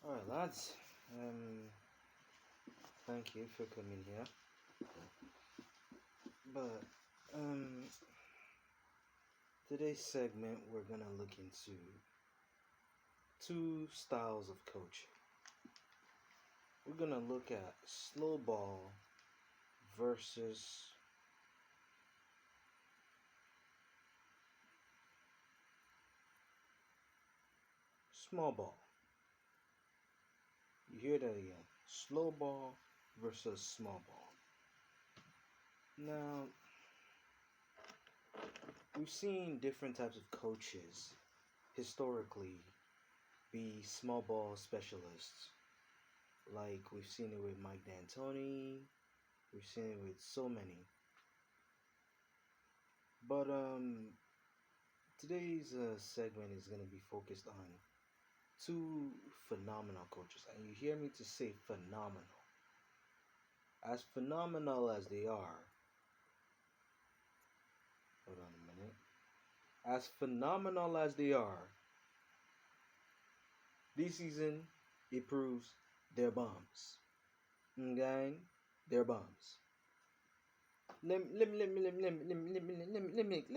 Alright, lads. Thank you for coming here. But um, today's segment we're gonna look into two styles of coaching. We're gonna look at slow ball versus small ball. You hear that again? Slow ball versus small ball. Now, we've seen different types of coaches historically be small ball specialists. Like we've seen it with Mike D'Antoni, we've seen it with so many. But today's segment is gonna be focused on two phenomenal coaches, and you hear me to say phenomenal. As phenomenal as they are, hold on a minute. As phenomenal as they are, this season it proves they're bombs. Okay, they're bombs. Let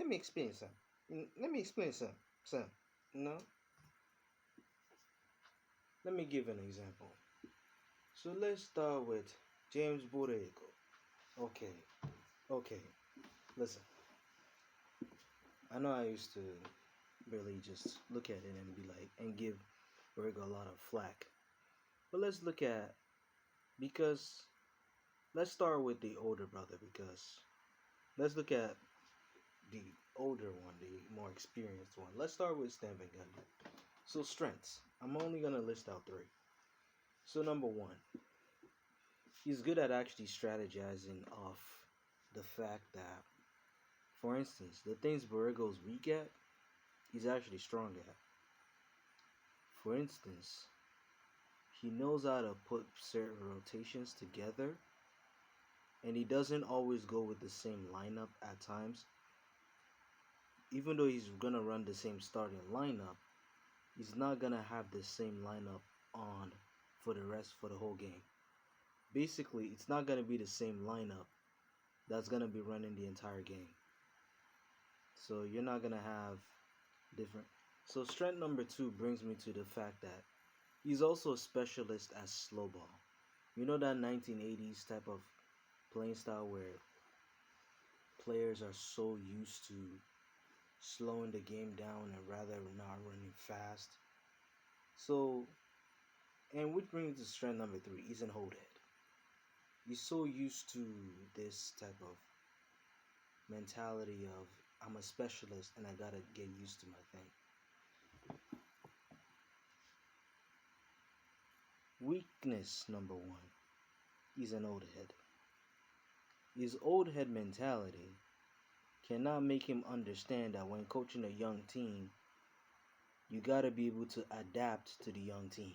me explain something. Let me explain something. No, let me give an example. So let's start with James Borrego. Okay. Listen, I know I used to really just look at it and be like, and give Borrego a lot of flack. But because let's start with the older brother, because let's look at the older one, the more experienced one. Let's start with Stamp Gundy. So strengths. I'm only gonna list out three. So number one, he's good at actually strategizing off the fact that, for instance, the things Borrego's weak at, he's actually strong at. For instance, he knows how to put certain rotations together, and he doesn't always go with the same lineup at times. Even though he's gonna run the same starting lineup, he's not gonna have the same lineup on for the whole game. Basically, it's not gonna be the same lineup that's gonna be running the entire game. So you're not gonna have different. So strength number two brings me to the fact that he's also a specialist at slow ball. You know that 1980s type of playing style where players are so used to slowing the game down and rather not running fast. So, and which brings me to strength number three, he's an old head. He's so used to this type of mentality of I'm a specialist and I gotta get used to my thing. Weakness number one, he's an old head. His old head mentality cannot make him understand that when coaching a young team, you gotta be able to adapt to the young team.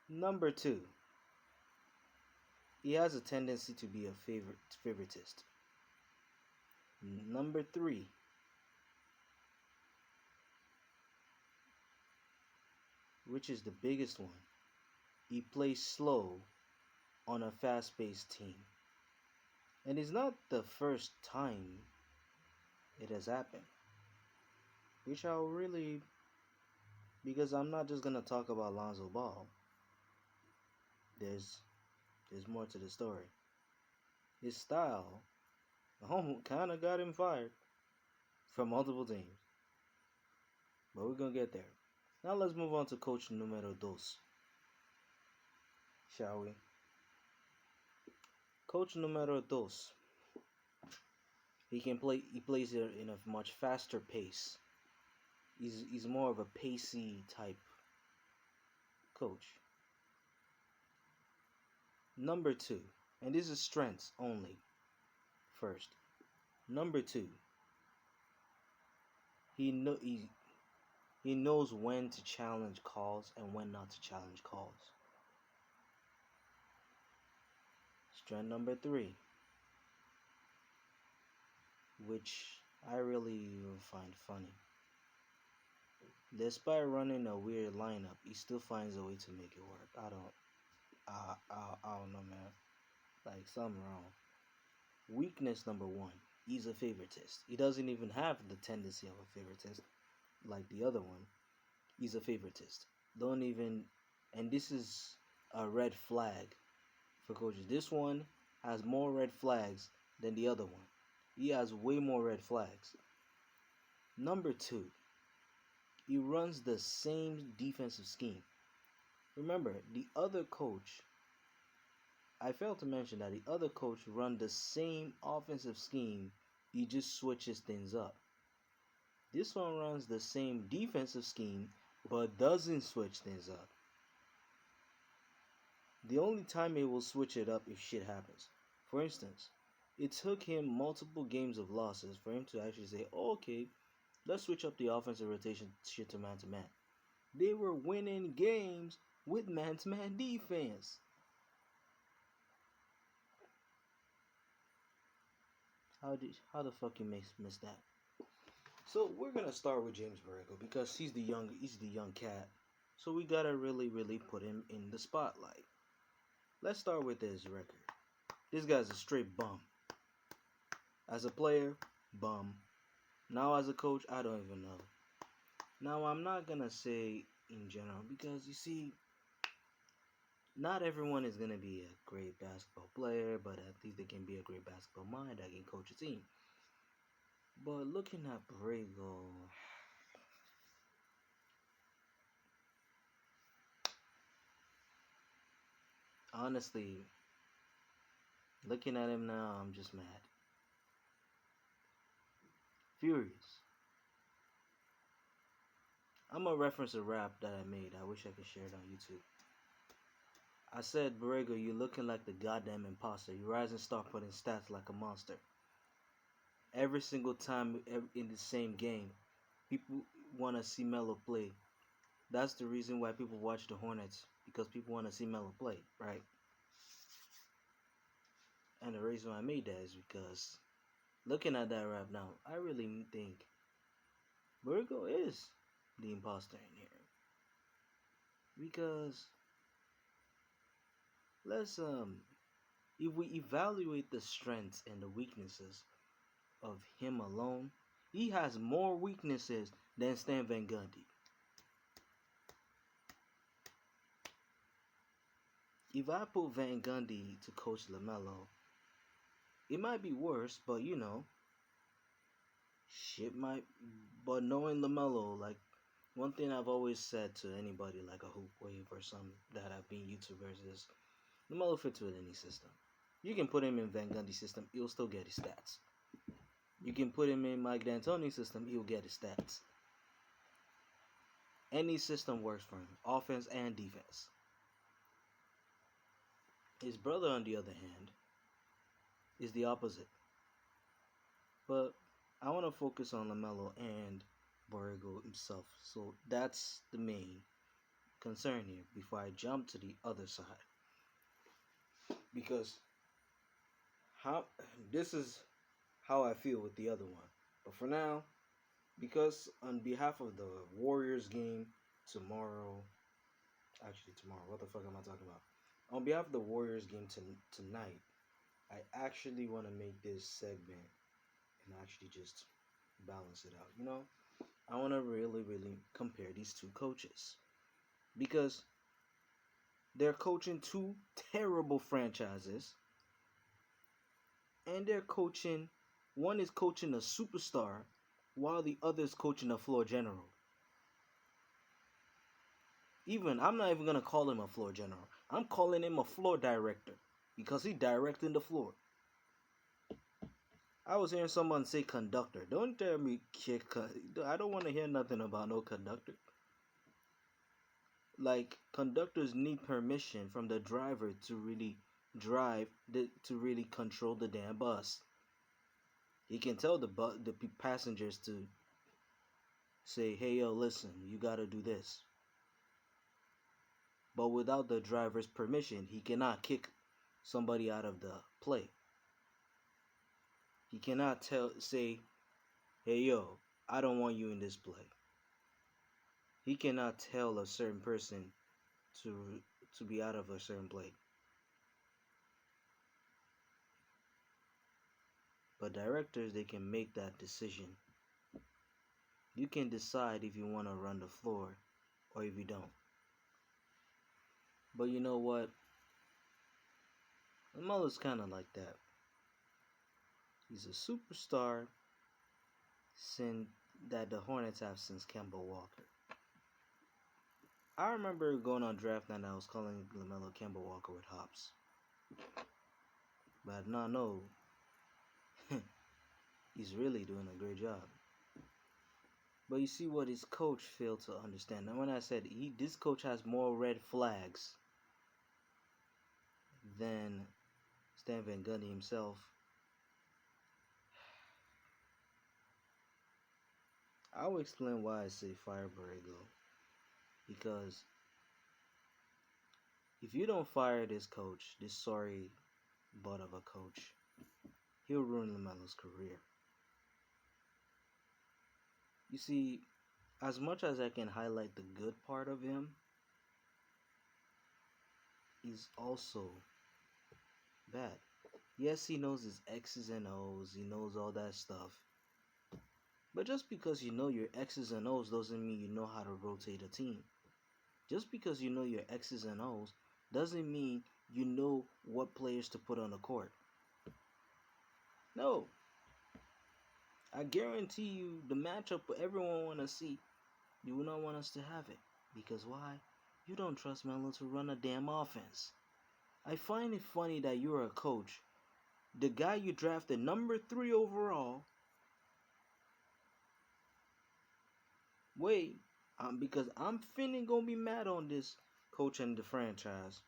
Number two, he has a tendency to be a favoritist. Number three, which is the biggest one, he plays slow on a fast-paced team. And it's not the first time it has happened. Which I'll really, because I'm not just gonna talk about Lonzo Ball. There's more to the story. His style kind of got him fired from multiple teams. But we're gonna get there. Now let's move on to coach numero dos. Shall we? Coach numero dos. He plays it in a much faster pace. He's more of a pacey type coach. Number two, and this is strengths only. First, number two, he knows when to challenge calls and when not to challenge calls. Strength number three, which I really find funny. Despite running a weird lineup, he still finds a way to make it work. I don't know, man. Like something wrong. Weakness number one. He's a favoritist. He doesn't even have the tendency of a favoritist like the other one. He's a favoritist. Don't even, and this is a red flag for coaches. This one has more red flags than the other one. He has way more red flags. Number two, he runs the same defensive scheme. Remember, the other coach, I failed to mention that the other coach run the same offensive scheme, he just switches things up. This one runs the same defensive scheme, but doesn't switch things up. The only time it will switch it up if shit happens. For instance, it took him multiple games of losses for him to actually say, oh, okay, let's switch up the offensive rotation shit to man to man. They were winning games with man to man defense. How the fuck you miss that? So we're gonna start with James Borrego because he's the young cat. So we gotta really put him in the spotlight. Let's start with his record. This guy's a straight bum. As a player, bum. Now as a coach, I don't even know. Now I'm not gonna say in general because you see, not everyone is gonna be a great basketball player, but at least they can be a great basketball mind that can coach a team. But looking at Borrego, honestly, looking at him now, I'm just mad. Furious. I'm gonna reference a rap that I made. I wish I could share it on YouTube. I said, Borrego, you looking like the goddamn imposter. You rising star putting stats like a monster. Every single time in the same game, people want to see Melo play. That's the reason why people watch the Hornets, because people want to see Melo play, right? And the reason why I made that is because looking at that rap now, I really think Borrego is the imposter in here. Because let's if we evaluate the strengths and the weaknesses of him alone, he has more weaknesses than Stan Van Gundy. If I put Van Gundy to coach LaMelo, it might be worse, but you know, shit might. But knowing LaMelo, like one thing I've always said to anybody like a Hoop Wave or some that have been YouTubers is LaMelo fits with any system. You can put him in Van Gundy's system, he'll still get his stats. You can put him in Mike D'Antoni's system, he'll get his stats. Any system works for him, offense and defense. His brother, on the other hand, is the opposite. But I want to focus on LaMelo and Borrego himself. So that's the main concern here before I jump to the other side. Because how this is how I feel with the other one. But for now, because on behalf of the Warriors game tomorrow, what the fuck am I talking about? On behalf of the Warriors game tonight, I actually want to make this segment and actually just balance it out. You know, I want to really compare these two coaches because they're coaching two terrible franchises and they're coaching, one is coaching a superstar while the other is coaching a floor general. I'm not even going to call him a floor general. I'm calling him a floor director because he's directing the floor. I was hearing someone say conductor. Don't tell me kick. I don't want to hear nothing about no conductor. Like, conductors need permission from the driver to really to really control the damn bus. He can tell the passengers to say, hey, yo, listen, you gotta do this. But without the driver's permission, he cannot kick somebody out of the play. He cannot say, hey, yo, I don't want you in this play. He cannot tell a certain person to be out of a certain play. But directors, they can make that decision. You can decide if you want to run the floor or if you don't. But you know what? Lamelo's kind of like that. He's a superstar since that the Hornets have since Kemba Walker. I remember going on draft night and I was calling LaMelo Kemba Walker with hops. But I did not know he's really doing a great job. But you see what his coach failed to understand. And when I said this coach has more red flags than Stan Van Gundy himself, I'll explain why I say fire Borrego. Because if you don't fire this coach, this sorry butt of a coach, he'll ruin LaMelo's career. You see, as much as I can highlight the good part of him, he's also bad. Yes, he knows his X's and O's, he knows all that stuff. But just because you know your X's and O's doesn't mean you know how to rotate a team. Just because you know your X's and O's doesn't mean you know what players to put on the court. No. I guarantee you the matchup everyone want to see, you will not want us to have it. Because why? You don't trust Melo to run a damn offense. I find it funny that you're a coach. The guy you drafted number 3 overall. Wait, because I'm finna gonna be mad on this coach and the franchise.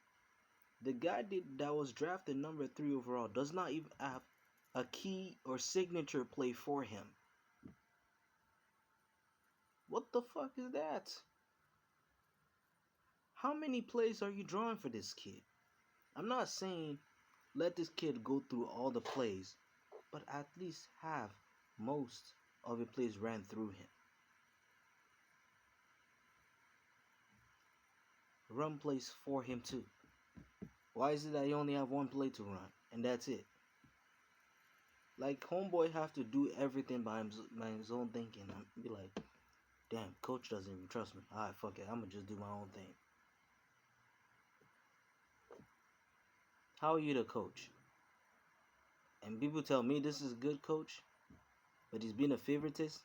The guy that was drafted number 3 overall does not even have a key or signature play for him. What the fuck is that? How many plays are you drawing for this kid? I'm not saying let this kid go through all the plays, but at least have most of the plays ran through him. Run plays for him too. Why is it that you only have one play to run and that's it? Like homeboy have to do everything by his own thinking. I'd be like, damn, coach doesn't even trust me. Alright, fuck it, I'ma just do my own thing. How are you the coach? And people tell me this is a good coach, but he's been a favoritist.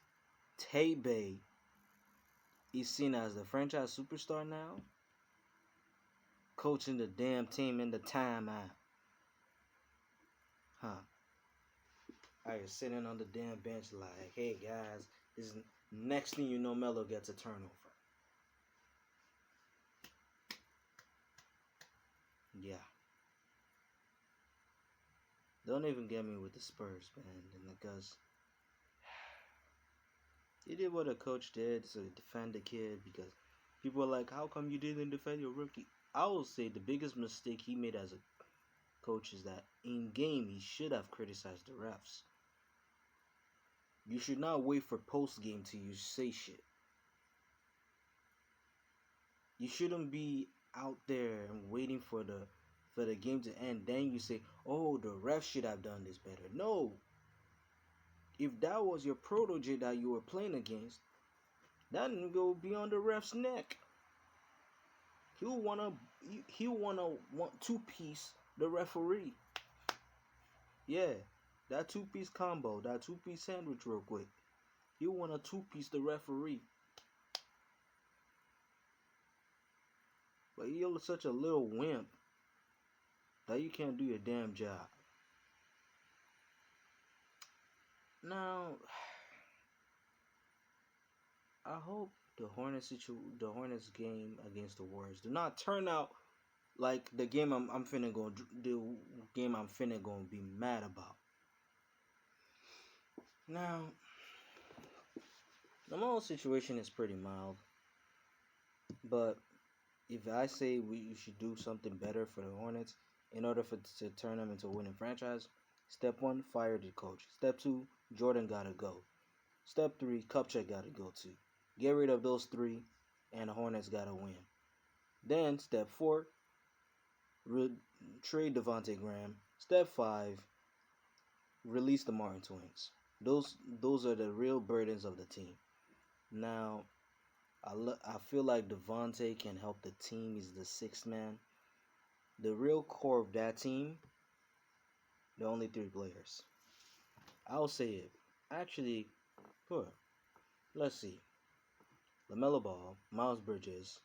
Tay-Bay is seen as the franchise superstar now, coaching the damn team in the timeout. Huh. I was sitting on the damn bench like, hey guys, this is next thing you know, Melo gets a turnover. Yeah. Don't even get me with the Spurs, man, because he did what a coach did, so defend the kid, because people are like, how come you didn't defend your rookie? I will say the biggest mistake he made as a coach is that in game he should have criticized the refs. You should not wait for post game till you say shit. You shouldn't be out there and waiting for the game to end. Then you say, oh, the refs should have done this better. No. If that was your protege that you were playing against, that nigga will be on the ref's neck. He'll wanna want two-piece the referee. Yeah, that two-piece combo, that two-piece sandwich real quick. He'll want a two-piece the referee. But you're such a little wimp that you can't do your damn job. Now, I hope the Hornets game against the Warriors do not turn out like the game I'm finna be mad about. Now, the whole situation is pretty mild, but if I say we should do something better for the Hornets in order to turn them into a winning franchise, step 1, fire the coach. Step 2, Jordan gotta go. Step 3, Kupchak gotta go too. Get rid of those 3 and the Hornets gotta win. Then step 4, re- trade Devontae Graham. Step 5, release the Martin twins. Those are the real burdens of the team. Now, I feel like Devontae can help the team. He's the sixth man. The real core of that team, the only three players. I'll say it. Actually, huh, let's see. LaMelo Ball, Miles Bridges,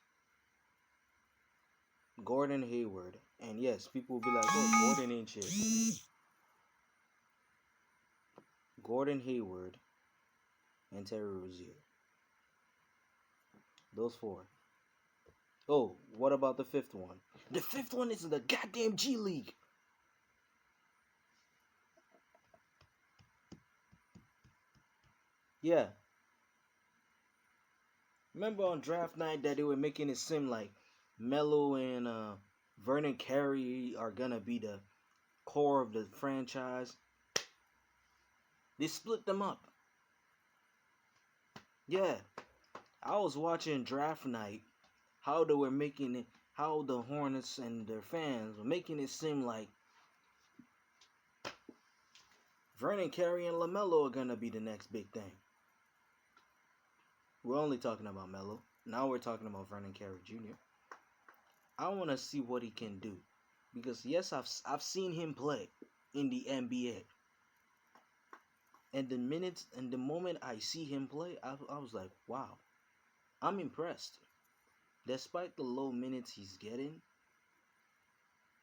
Gordon Hayward, and yes, people will be like, "Oh, Gordon ain't shit." Gordon Hayward and Terry Rozier. Those four. Oh, what about the fifth one? The fifth one is in the goddamn G League. Yeah. Remember on draft night that they were making it seem like Melo and Vernon Carey are gonna be the core of the franchise. They split them up. Yeah. I was watching draft night how they were making it, how the Hornets and their fans were making it seem like Vernon Carey and LaMelo are gonna be the next big thing. We're only talking about Melo. Now we're talking about Vernon Carey Jr. I want to see what he can do because yes, I've seen him play in the NBA, and the moment I see him play, I was like, wow, I'm impressed. Despite the low minutes he's getting,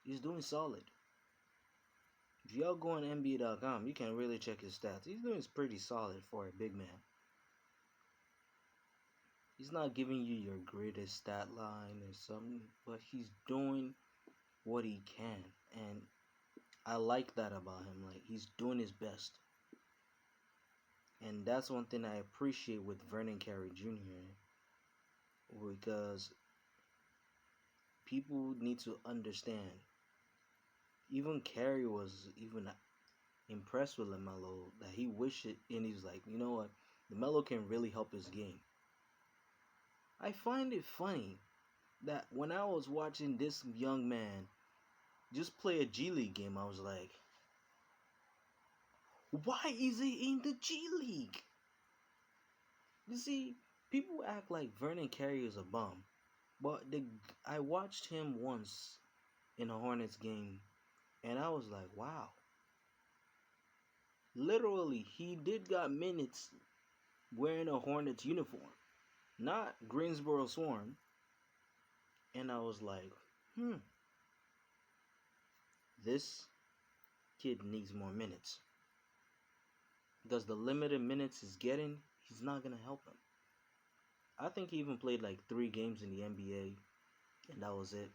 he's doing solid. If y'all go on NBA.com, you can really check his stats. He's doing pretty solid for a big man. He's not giving you your greatest stat line or something, but he's doing what he can, and I like that about him. Like he's doing his best, and that's one thing I appreciate with Vernon Carey Jr. because people need to understand. Even Carey was even impressed with LaMelo that he wished it, and he's like, you know what, LaMelo can really help his game. I find it funny that when I was watching this young man just play a G League game, I was like, why is he in the G League? You see, people act like Vernon Carey is a bum, but I watched him once in a Hornets game, and I was like, wow. Literally, he did got minutes wearing a Hornets uniform, not Greensboro Swarm, and I was like, this kid needs more minutes because the limited minutes he's getting, he's not gonna help him. I think he even played like 3 games in the NBA, and that was it.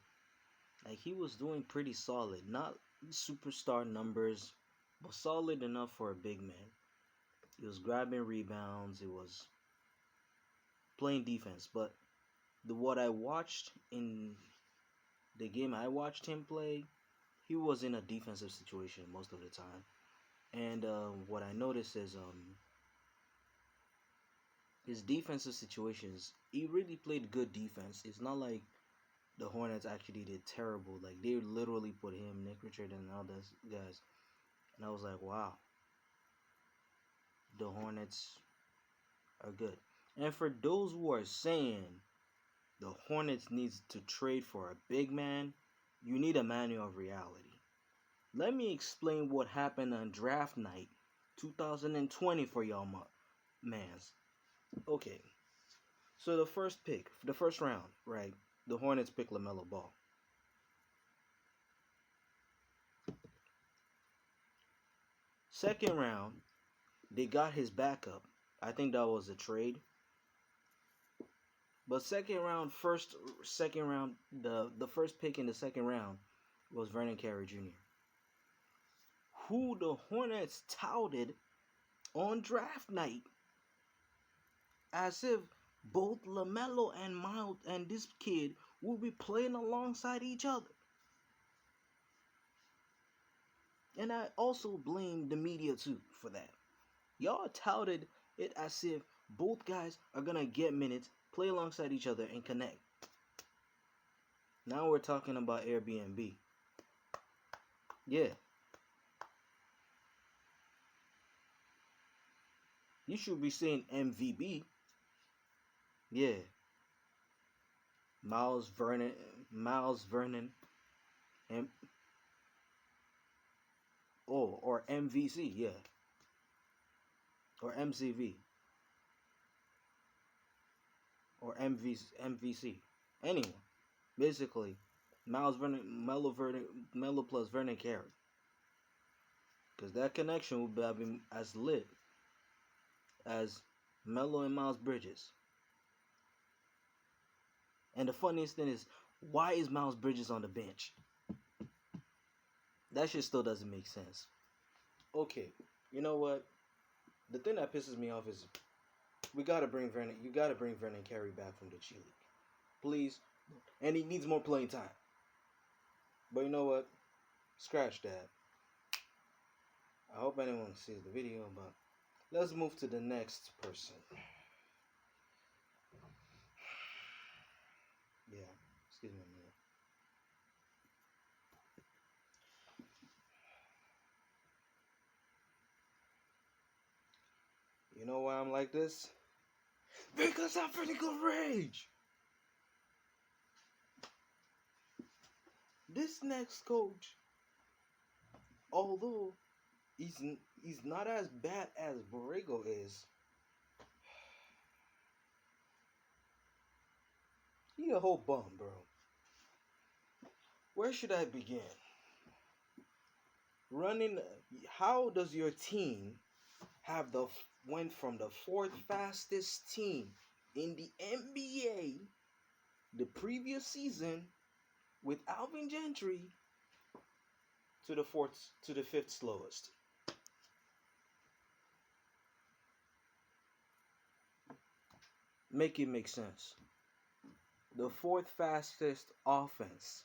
Like he was doing pretty solid, not superstar numbers, but solid enough for a big man. He was grabbing rebounds, it was playing defense. But what I watched in the game I watched him play, he was in a defensive situation most of the time. And what I noticed is his defensive situations, he really played good defense. It's not like the Hornets actually did terrible. Like they literally put him, Nick Richard, and all those guys. And I was like, wow, the Hornets are good. And for those who are saying the Hornets needs to trade for a big man, you need a manual of reality. Let me explain what happened on draft night 2020 for y'all mans. Okay, so the first pick, the first round, right? The Hornets pick LaMelo Ball. Second round, they got his backup. I think that was a trade. But second round, the first pick in the second round was Vernon Carey Jr., who the Hornets touted on draft night as if both LaMelo and Miles and this kid will be playing alongside each other. And I also blame the media too for that. Y'all touted it as if both guys are gonna get minutes play alongside each other, and connect. Now we're talking about Airbnb. Yeah. You should be saying MVB. Yeah. Miles Vernon, M, or MVC, yeah, or MCV, or MVC. Anyone, basically, Mello plus Vernon Carey, because that connection would have been as lit as Mello and Miles Bridges. And the funniest thing is, why is Miles Bridges on the bench? That shit still doesn't make sense. Okay, you know what? The thing that pisses me off is we gotta bring Vernon. You gotta bring Vernon Carey back from the G League, please. And he needs more playing time. But you know what? Scratch that. I hope anyone sees the video, but let's move to the next person. Yeah, excuse me a minute. You know why I'm like this? Because I'm vertical rage. This next coach, although he's not as bad as Borrego is, he a whole bum, bro. Where should I begin? How does your team went from the fourth fastest team in the NBA the previous season with Alvin Gentry to the fifth slowest? Make it make sense. The fourth fastest offense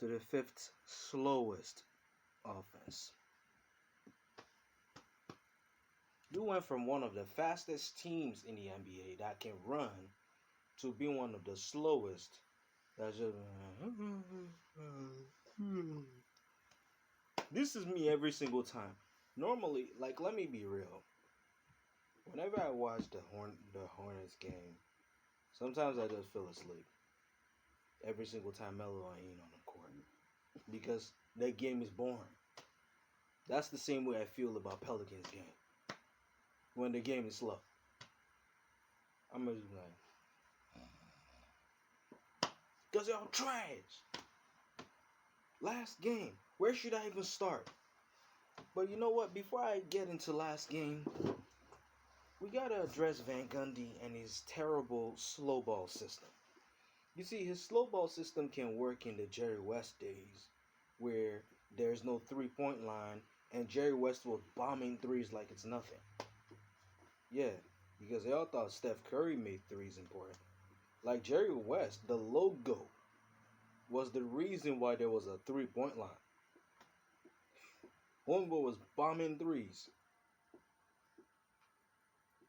to the fifth slowest offense. You went from one of the fastest teams in the NBA that can run to being one of the slowest. That's just this is me every single time. Normally, like, let me be real. Whenever I watch the Hornets game, sometimes I just fell asleep. Every single time Melo ain't on the court because that game is boring. That's the same way I feel about Pelicans game. When the game is slow, I'm just like, cause y'all trash. Last game, where should I even start? But you know what? Before I get into last game, we gotta address Van Gundy and his terrible slow ball system. You see, his slow ball system can work in the Jerry West days, where there's no 3-point line and Jerry West was bombing threes like it's nothing. Yeah, because they all thought Steph Curry made threes important. Like Jerry West, the logo was the reason why there was a 3-point line. Homeboy was bombing threes.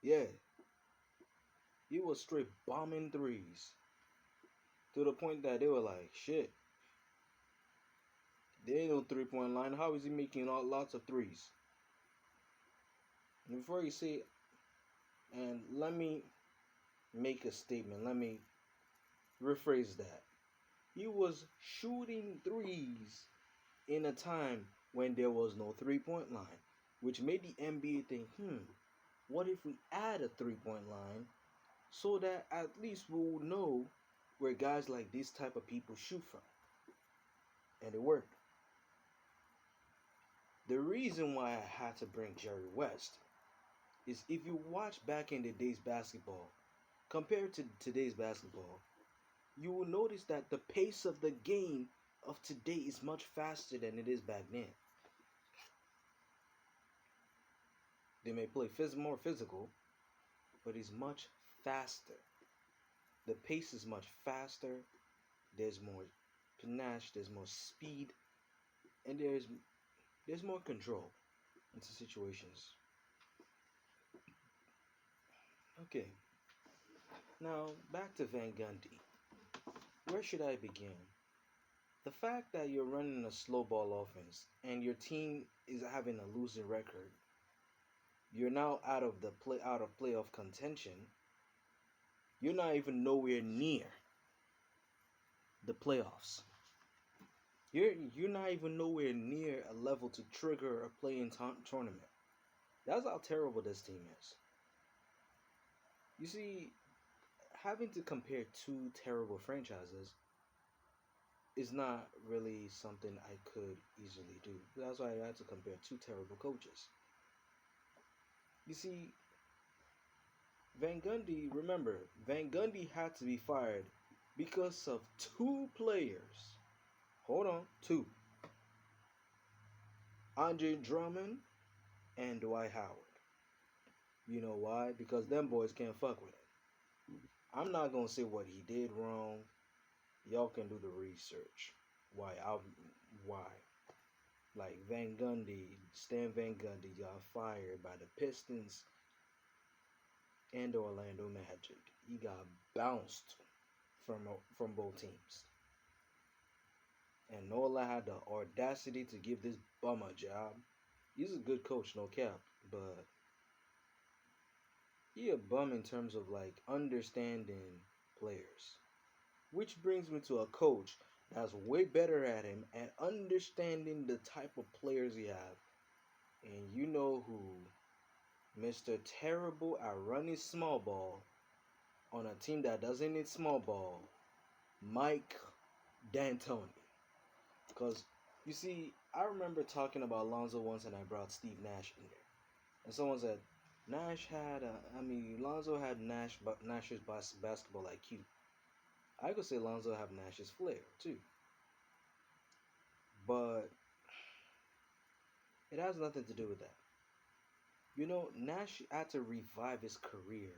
Yeah, he was straight bombing threes. To the point that they were like, shit, there ain't no 3-point line. How is he making lots of threes? And before you say, and let me make a statement. Let me rephrase that. He was shooting threes in a time when there was no 3-point line, which made the NBA think, what if we add a 3-point line so that at least we'll know where guys like these type of people shoot from? And it worked. The reason why I had to bring Jerry West is if you watch back in the days basketball, compared to today's basketball, you will notice that the pace of the game of today is much faster than it is back then. They may play more physical, but it's much faster. The pace is much faster. There's more panache, there's more speed, and there's more control into situations. Okay. Now, back to Van Gundy. Where should I begin? The fact that you're running a slow ball offense and your team is having a losing record, you're now out of playoff contention. You're not even nowhere near the playoffs. You're not even nowhere near a level to trigger a tournament. That's how terrible this team is. You see, having to compare two terrible franchises is not really something I could easily do. That's why I had to compare two terrible coaches. You see, Van Gundy, remember, Van Gundy had to be fired because of two players. Hold on, two. Andre Drummond and Dwight Howard. You know why? Because them boys can't fuck with him. I'm not gonna say what he did wrong. Y'all can do the research. Why? Like Van Gundy, Stan Van Gundy got fired by the Pistons and the Orlando Magic. He got bounced from both teams. And Nola had the audacity to give this bum a job. He's a good coach, no cap, but he a bum in terms of like understanding players. Which brings me to a coach that's way better at him at understanding the type of players he have. And you know who Mr. Terrible at running small ball on a team that doesn't need small ball, Mike D'Antoni. Because, you see, I remember talking about Lonzo once and I brought Steve Nash in there. And someone said, Lonzo had Nash's basketball IQ. I could say Lonzo had Nash's flair, too. But it has nothing to do with that. You know, Nash had to revive his career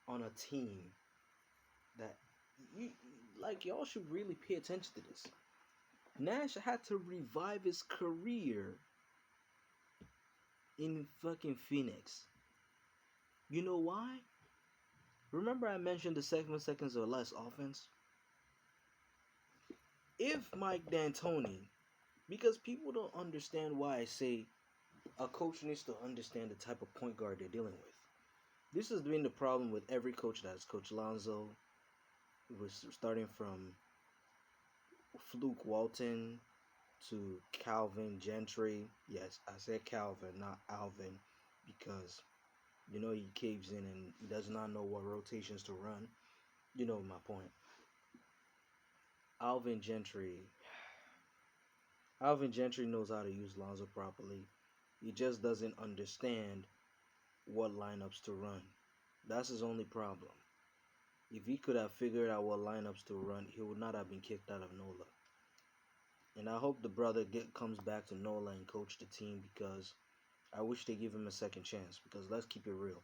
on a team that, you, like, y'all should really pay attention to this. Nash had to revive his career in fucking Phoenix. You know why? Remember I mentioned the 7 seconds or less offense? If Mike D'Antoni, because people don't understand why I say a coach needs to understand the type of point guard they're dealing with. This has been the problem with every coach that has coached Lonzo. It was starting from Fluke Walton to Calvin Gentry. Yes, I said Calvin, not Alvin, because you know he caves in and he does not know what rotations to run. You know my point. Alvin Gentry. Alvin Gentry knows how to use Lonzo properly. He just doesn't understand what lineups to run. That's his only problem. If he could have figured out what lineups to run, he would not have been kicked out of NOLA. And I hope the brother comes back to NOLA and coach the team because I wish they give him a second chance. Because let's keep it real.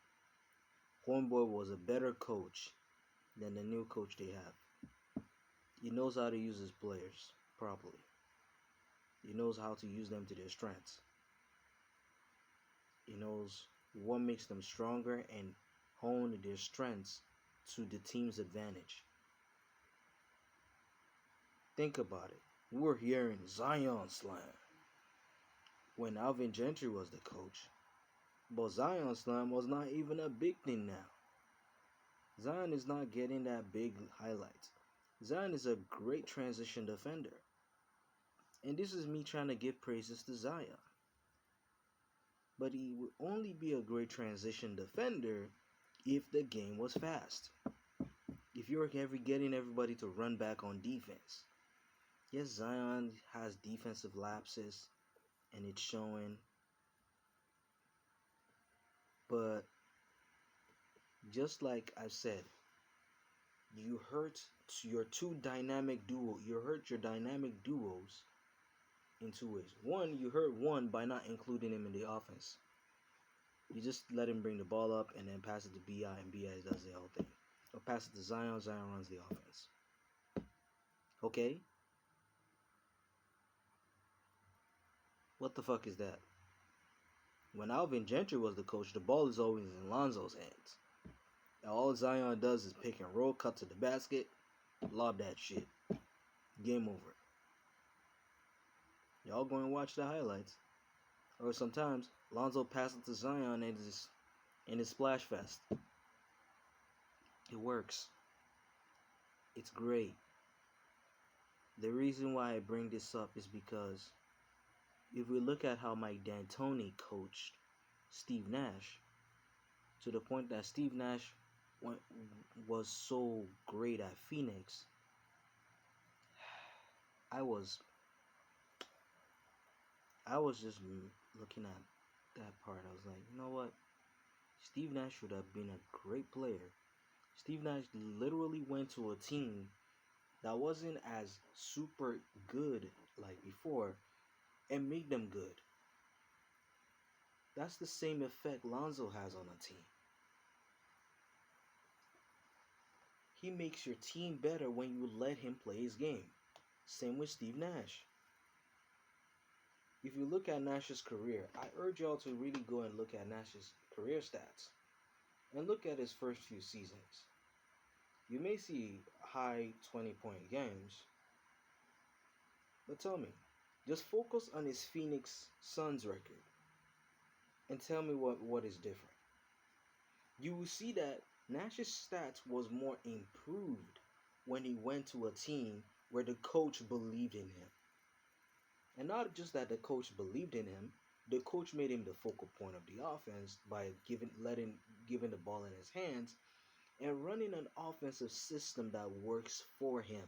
Homeboy was a better coach than the new coach they have. He knows how to use his players properly. He knows how to use them to their strengths. He knows what makes them stronger and hone their strengths to the team's advantage. Think about it. We're hearing Zion slam when Alvin Gentry was the coach. But Zion slam was not even a big thing now. Zion is not getting that big highlights. Zion is a great transition defender. And this is me trying to give praises to Zion. But he would only be a great transition defender if the game was fast. If you're getting everybody to run back on defense. Yes, Zion has defensive lapses and it's showing. But just like I said, you hurt your dynamic duos in two ways. One, you hurt one by not including him in the offense. You just let him bring the ball up and then pass it to BI and BI does the whole thing. Or pass it to Zion, Zion runs the offense. Okay? What the fuck is that? When Alvin Gentry was the coach, the ball is always in Lonzo's hands. All Zion does is pick and roll, cut to the basket, lob that shit. Game over. Y'all go and watch the highlights. Or sometimes Lonzo passes to Zion and is in his splash fest. It works. It's great. The reason why I bring this up is because if we look at how Mike D'Antoni coached Steve Nash, to the point that Steve Nash was so great at Phoenix, I was just looking at that part. I was like, you know what? Steve Nash should have been a great player. Steve Nash literally went to a team that wasn't as super good like before and made them good. That's the same effect Lonzo has on a team. He makes your team better when you let him play his game. Same with Steve Nash. If you look at Nash's career, I urge y'all to really go and look at Nash's career stats and look at his first few seasons. You may see high 20-point games, but tell me, just focus on his Phoenix Suns record and tell me what is different. You will see that Nash's stats was more improved when he went to a team where the coach believed in him. And not just that the coach believed in him, the coach made him the focal point of the offense by giving the ball in his hands and running an offensive system that works for him.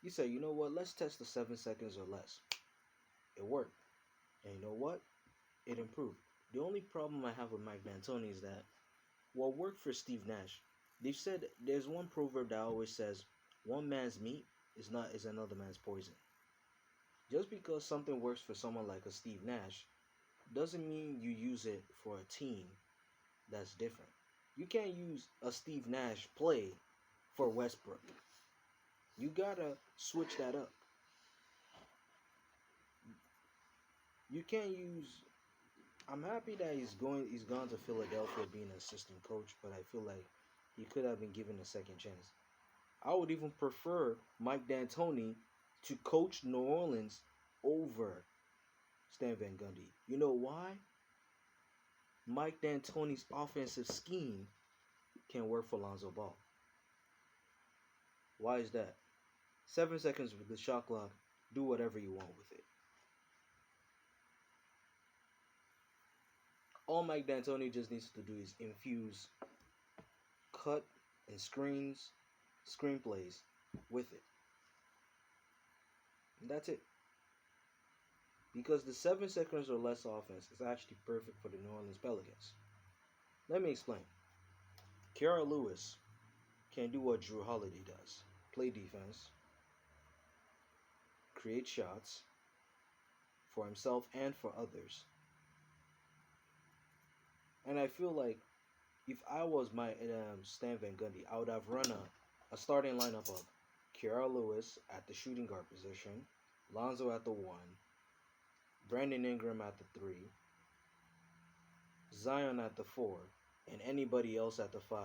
You say, you know what, let's test the 7 seconds or less. It worked. And you know what? It improved. The only problem I have with Mike D'Antoni is that what worked for Steve Nash, they've said there's one proverb that always says, one man's meat is another man's poison. Just because something works for someone like a Steve Nash doesn't mean you use it for a team that's different. You can't use a Steve Nash play for Westbrook. You gotta switch that up. You can't use. I'm happy that he's gone to Philadelphia being an assistant coach, but I feel like he could have been given a second chance. I would even prefer Mike D'Antoni to coach New Orleans over Stan Van Gundy. You know why? Mike D'Antoni's offensive scheme can work for Lonzo Ball. Why is that? 7 seconds with the shot clock. Do whatever you want with it. All Mike D'Antoni just needs to do is infuse cut and screenplays with it. And that's it. Because the 7 seconds or less offense is actually perfect for the New Orleans Pelicans. Let me explain. Kira Lewis can do what Drew Holiday does. Play defense, create shots for himself and for others. And I feel like if I was my Stan Van Gundy, I would have run a starting lineup of Kira Lewis at the shooting guard position, Lonzo at the 1, Brandon Ingram at the 3, Zion at the 4, and anybody else at the 5.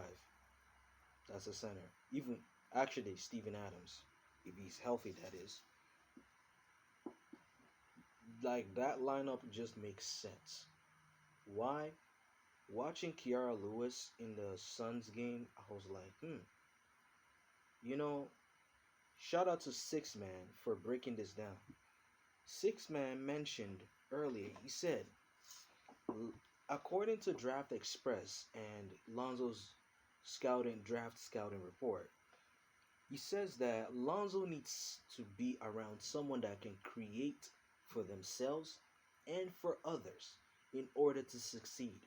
That's a center. Even, actually, Steven Adams, if he's healthy, that is. Like, that lineup just makes sense. Why? Watching Kiara Lewis in the Suns game, I was like, You know, shout out to Six Man for breaking this down. Six Man mentioned earlier, he said, according to Draft Express and Lonzo's draft scouting report, he says that Lonzo needs to be around someone that can create for themselves and for others in order to succeed.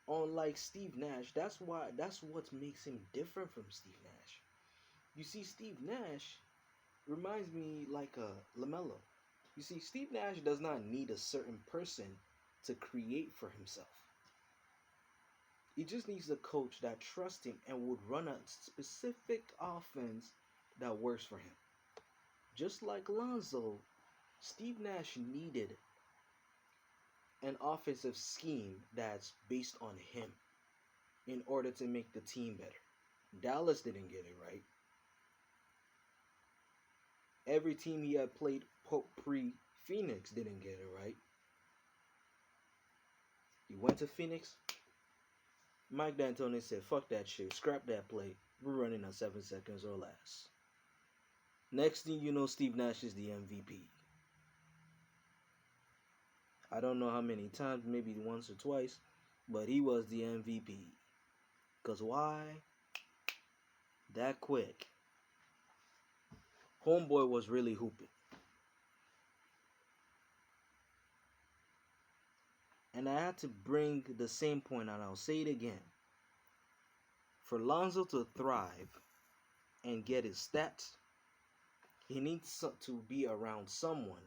Unlike Steve Nash, that's what makes him different from Steve Nash. You see, Steve Nash reminds me like a LaMelo. You see, Steve Nash does not need a certain person to create for himself. He just needs a coach that trusts him and would run a specific offense that works for him. Just like Lonzo, Steve Nash needed an offensive scheme that's based on him in order to make the team better. Dallas didn't get it right. Every team he had played pre Phoenix didn't get it right. He went to Phoenix. Mike D'Antoni said, "Fuck that shit. Scrap that play. We're running on 7 seconds or less." Next thing you know, Steve Nash is the MVP. I don't know how many times, maybe once or twice, but he was the MVP. Because why? That quick. Homeboy was really hooping. And I had to bring the same point, and I'll say it again. For Lonzo to thrive and get his stats, he needs to be around someone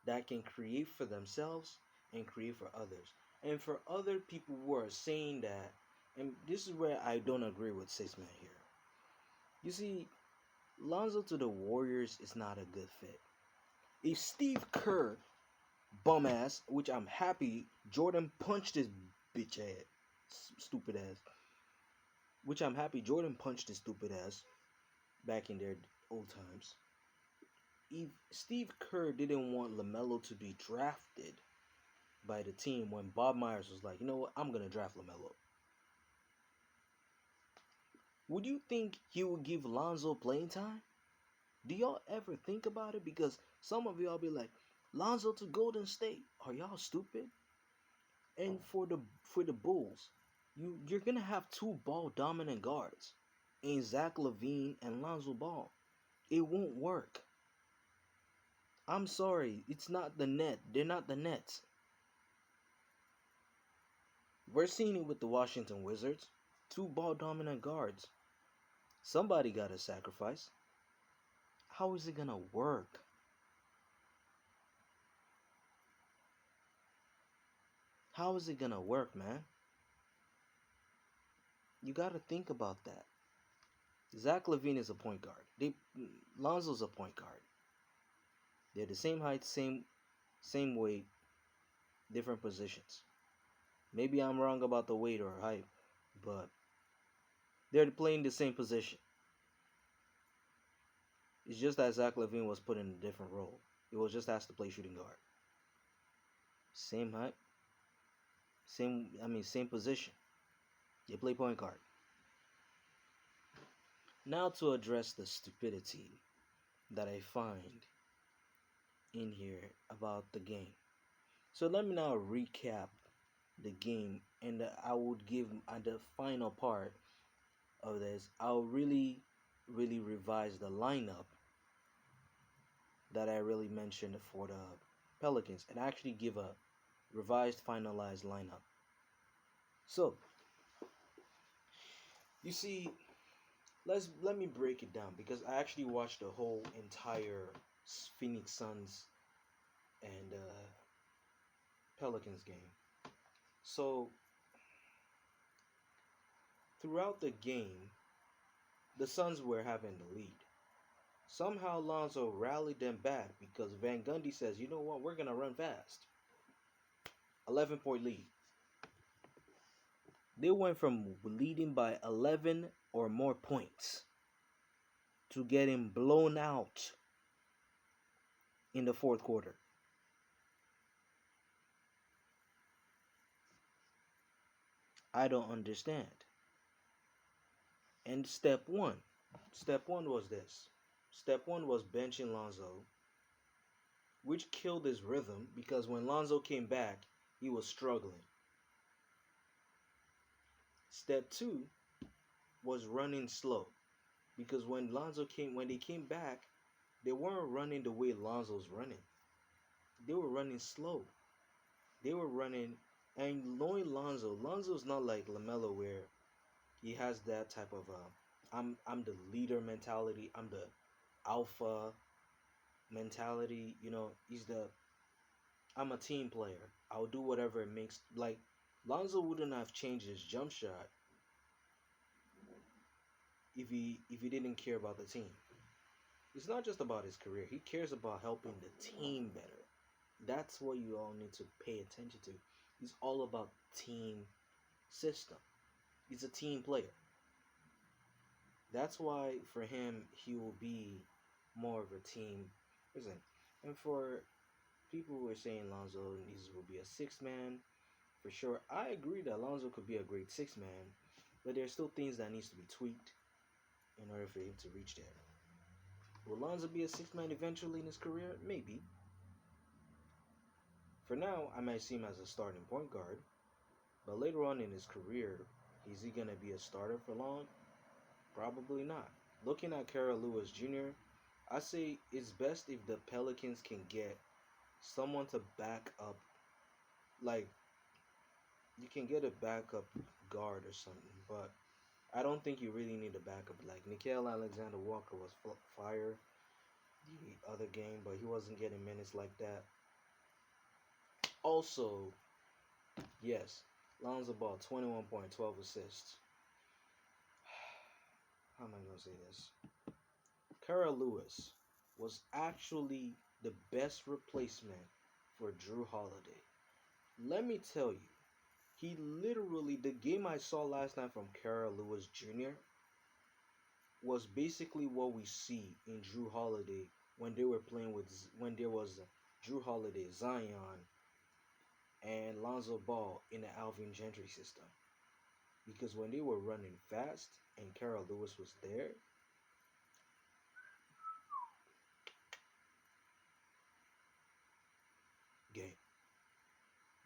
that can create for themselves and create for others. And for other people who are saying that, and this is where I don't agree with Six Man here. You see, Lonzo to the Warriors is not a good fit. If Steve Kerr, bum ass, which I'm happy Jordan punched his bitch ass, stupid ass, which I'm happy Jordan punched his stupid ass back in their old times. If Steve Kerr didn't want LaMelo to be drafted by the team when Bob Myers was like, you know what, I'm going to draft LaMelo, would you think he would give Lonzo playing time? Do y'all ever think about it? Because some of y'all be like, Lonzo to Golden State. Are y'all stupid? And for the Bulls, you're gonna have two ball dominant guards in Zach LaVine and Lonzo Ball. It won't work. I'm sorry, it's not the net. They're not the Nets. We're seeing it with the Washington Wizards. Two ball dominant guards. Somebody gotta sacrifice. How is it gonna work? How is it gonna work, man? You gotta think about that. Zach LaVine is a point guard. Lonzo's a point guard. They're the same height, same weight, different positions. Maybe I'm wrong about the weight or height, but they're playing the same position. It's just that Zach LaVine was put in a different role. He was just asked to play shooting guard. Same height, same position. They play point guard. Now to address the stupidity that I find in here about the game. So let me now recap the game, and I would give at the final part of this, I'll really revise the lineup that I really mentioned for the Pelicans and actually give a revised finalized lineup. So you see, let me break it down because I actually watched the whole entire Phoenix Suns and Pelicans game. So throughout the game, the Suns were having the lead. Somehow Lonzo rallied them back because Van Gundy says, you know what, we're gonna run fast. 11-point lead. They went from leading by 11 or more points to getting blown out in the fourth quarter. I don't understand. And step one was this. Step one was benching Lonzo, which killed his rhythm because when Lonzo came back, he was struggling. Step two was running slow because when they came back, they weren't running the way Lonzo's running. They were running slow. They were running, and knowing Lonzo's not like LaMelo where he has that type of I'm the leader mentality. I'm the alpha mentality. I'm a team player. I'll do whatever it makes. Like Lonzo wouldn't have changed his jump shot if he didn't care about the team. It's not just about his career. He cares about helping the team better. That's what you all need to pay attention to. He's all about team system. He's a team player. That's why for him he will be more of a team person. And for people who are saying Lonzo needs will be a six man, for sure, I agree that Lonzo could be a great six man, but there's still things that needs to be tweaked in order for him to reach there. Will Lonzo be a six man eventually in his career? Maybe. For now, I might see him as a starting point guard, but later on in his career, is he gonna be a starter for long? Probably not. Looking at Kara Lewis Jr., I say it's best if the Pelicans can get someone to back up, like you can get a backup guard or something, but I don't think you really need a backup. Like Nickeil Alexander Walker was fire the other game, but he wasn't getting minutes like that. Also, yes, Lonzo Ball 21 point 12 assists. How am I gonna say this? Kara Lewis was actually the best replacement for Drew Holiday. Let me tell you, he literally, the game I saw last night from Kara Lewis Jr. was basically what we see in Drew Holiday when they were playing with, when there was Drew Holiday, Zion, and Lonzo Ball in the Alvin Gentry system. Because when they were running fast and Kara Lewis was there, game.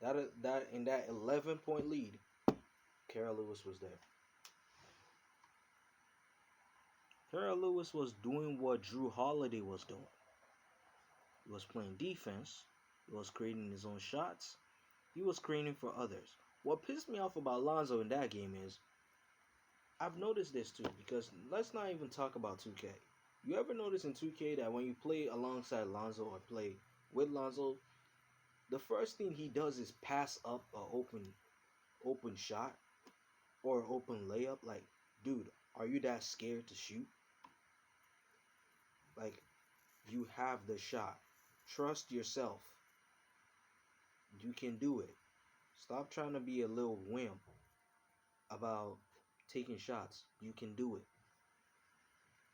That in that 11-point lead, Kara Lewis was there. Kara Lewis was doing what Drew Holiday was doing. He was playing defense. He was creating his own shots. He was creating for others. What pissed me off about Lonzo in that game is I've noticed this too, because let's not even talk about 2K. You ever notice in 2K that when you play alongside Lonzo or play with Lonzo, the first thing he does is pass up a open shot or open layup? Like, dude, are you that scared to shoot? Like, you have the shot. Trust yourself. You can do it. Stop trying to be a little wimp about taking shots. You can do it.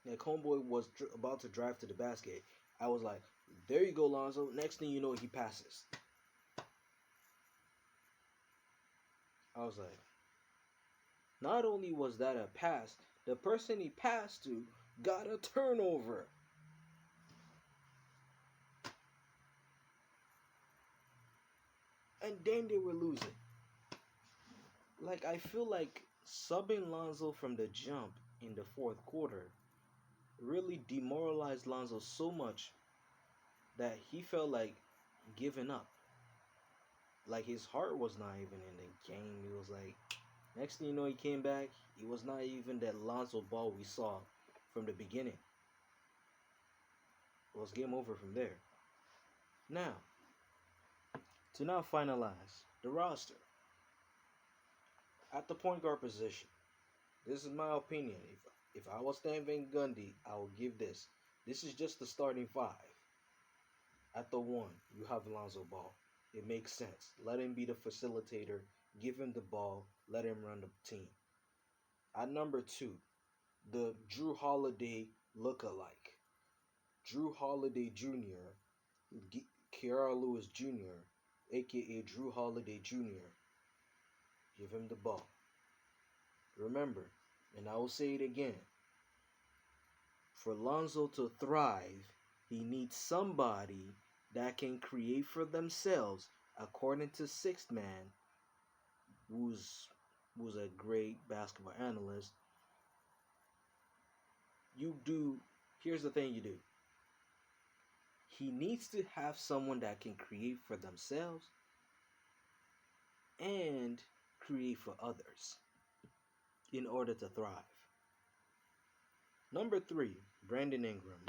Like, homeboy was about to drive to the basket. I was like, there you go, Lonzo. Next thing you know, he passes. I was like, not only was that a pass, the person he passed to got a turnover. And then they were losing. Like, I feel like subbing Lonzo from the jump in the fourth quarter really demoralized Lonzo so much that he felt like giving up. Like, his heart was not even in the game. He was like, next thing you know, he came back. He was not even that Lonzo Ball we saw from the beginning. It was game over from there. Now, to now finalize the roster. At the point guard position, this is my opinion. If I was Stan Van Gundy, I would give this. This is just the starting five. At the one, you have Lonzo Ball. It makes sense. Let him be the facilitator. Give him the ball. Let him run the team. At number two, the Drew Holiday look-alike. Drew Holiday Jr., Kiara Lewis Jr., aka Drew Holiday Jr. Give him the ball. Remember, and I will say it again, for Lonzo to thrive, he needs somebody that can create for themselves, according to Sixth Man, who's a great basketball analyst. You do, here's the thing you do. He needs to have someone that can create for themselves and create for others in order to thrive. Number three, Brandon Ingram.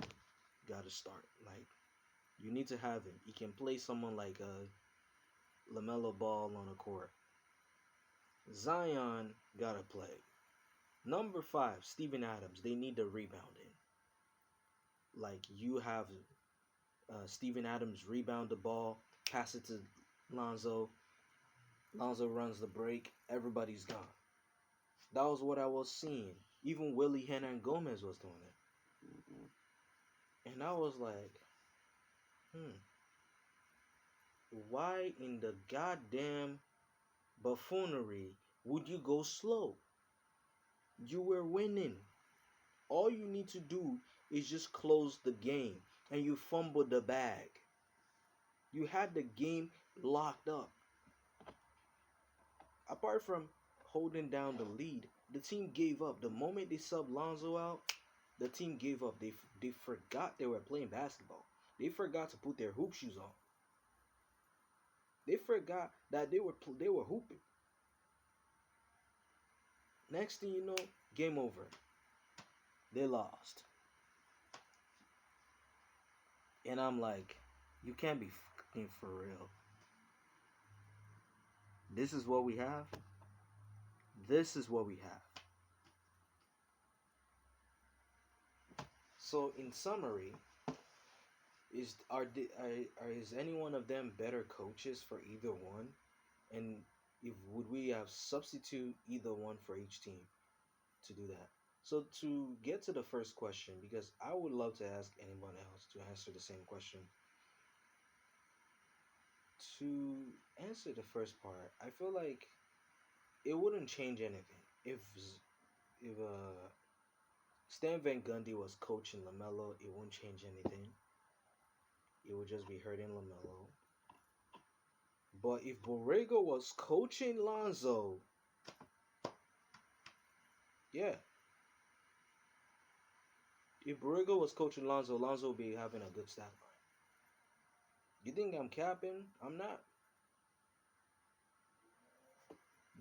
Gotta start. Like, you need to have him. He can play someone like LaMelo Ball on a court. Zion gotta play. Number five, Steven Adams. They need the rebounding. Like, you have Steven Adams rebound the ball, pass it to Lonzo, Lonzo runs the break. Everybody's gone. That was what I was seeing. Even Willie Hernan Gomez was doing it. And I was like, hmm, why in the goddamn buffoonery would you go slow? You were winning. All you need to do is just close the game. And you fumbled the bag. You had the game locked up. Apart from holding down the lead, the team gave up. The moment they subbed Lonzo out, the team gave up. They forgot they were playing basketball. They forgot to put their hoop shoes on. They forgot that they were hooping. Next thing you know, game over. They lost. And I'm like, you can't be fucking for real. This is what we have. This is what we have. So in summary, is any one of them better coaches for either one? And if would we have substitute either one for each team to do that? So to get to the first question, because I would love to ask anyone else to answer the same question. To answer the first part, I feel like it wouldn't change anything if Stan Van Gundy was coaching Lamelo. It won't change anything. It would just be hurting Lamelo. But if Borrego was coaching Lonzo, yeah. If Borrego was coaching Lonzo, Lonzo would be having a good stat line. You think I'm capping? I'm not.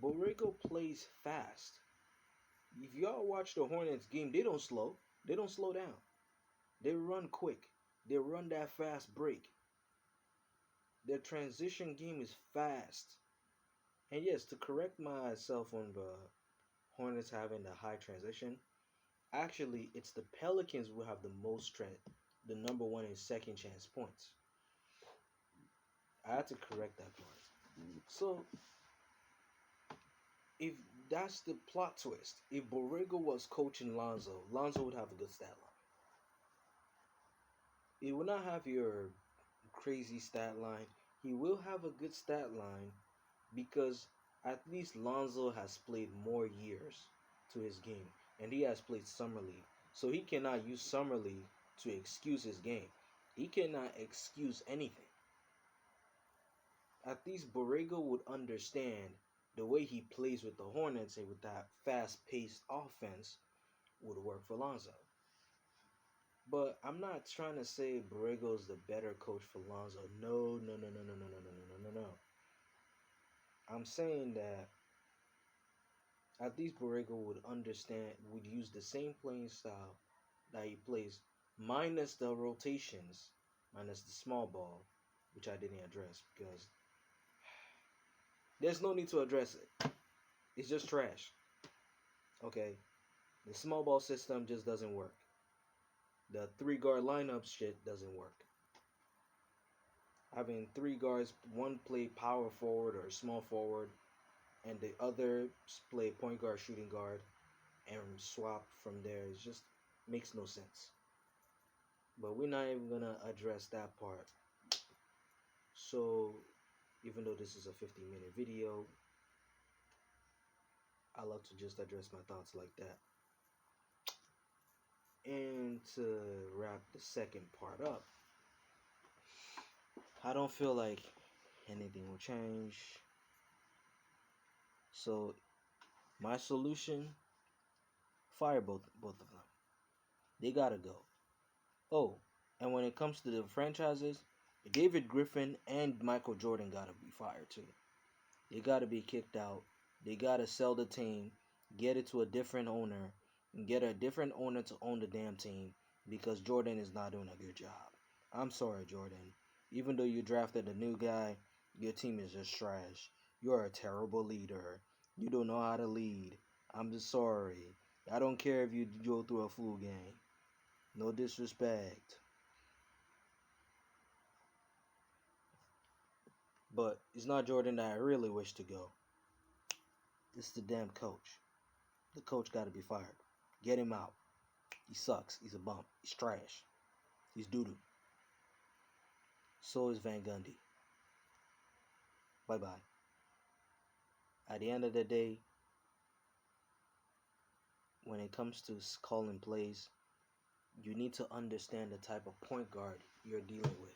Borrego plays fast. If y'all watch the Hornets game, they don't slow. They don't slow down. They run quick. They run that fast break. Their transition game is fast. And yes, to correct myself on the Hornets having the high transition, actually, it's the Pelicans who have the most strength, the number one in second chance points. I had to correct that part. So, if that's the plot twist, if Borrego was coaching Lonzo, Lonzo would have a good stat line. He will not have your crazy stat line. He will have a good stat line because at least Lonzo has played more years to his game, and he has played summer league, so he cannot use summer league to excuse his game. He cannot excuse anything. At least Borrego would understand the way he plays with the Hornets and with that fast-paced offense would work for Lonzo. But I'm not trying to say Borrego's the better coach for Lonzo. No, no, no, no, no, no, no, no, no, no, no, no. I'm saying that at least Borrego would understand, would use the same playing style that he plays, minus the rotations, minus the small ball, which I didn't address because there's no need to address it. It's just trash. Okay? The small ball system just doesn't work. The three guard lineup shit doesn't work. Having three guards, one play power forward or small forward, and the other play point guard, shooting guard, and swap from there. It just makes no sense. But we're not even gonna address that part. So, even though this is a 15-minute video, I love to just address my thoughts like that. And to wrap the second part up, I don't feel like anything will change. So, my solution, fire both of them. They gotta go. Oh, and when it comes to the franchises, David Griffin and Michael Jordan gotta be fired too. They gotta be kicked out. They gotta sell the team, get it to a different owner, and get a different owner to own the damn team because Jordan is not doing a good job. I'm sorry, Jordan. Even though you drafted a new guy, your team is just trash. You're a terrible leader. You don't know how to lead. I'm just sorry. I don't care if you go through a flu game. No disrespect. But it's not Jordan that I really wish to go. It's the damn coach. The coach got to be fired. Get him out. He sucks. He's a bum. He's trash. He's doo doo. So is Van Gundy. Bye bye. At the end of the day, when it comes to calling plays, you need to understand the type of point guard you're dealing with.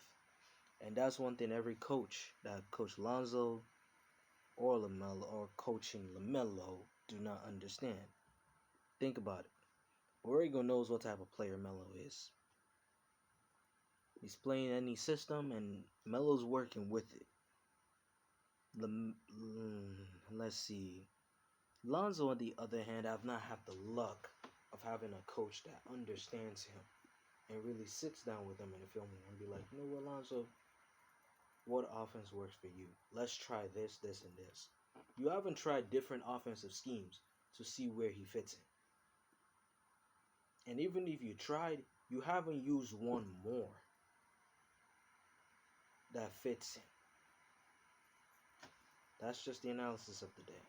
And that's one thing every coach, that Coach Lonzo or LaMelo or coaching LaMelo, do not understand. Think about it. Borrego knows what type of player Melo is. He's playing any system, and Melo's working with it. Let's see. Lonzo, on the other hand, I've not had the luck of having a coach that understands him and really sits down with him in the film and be like, you know what, Lonzo, what offense works for you? Let's try this, this, and this. You haven't tried different offensive schemes to see where he fits in. And even if you tried, you haven't used one more that fits in. That's just the analysis of the day.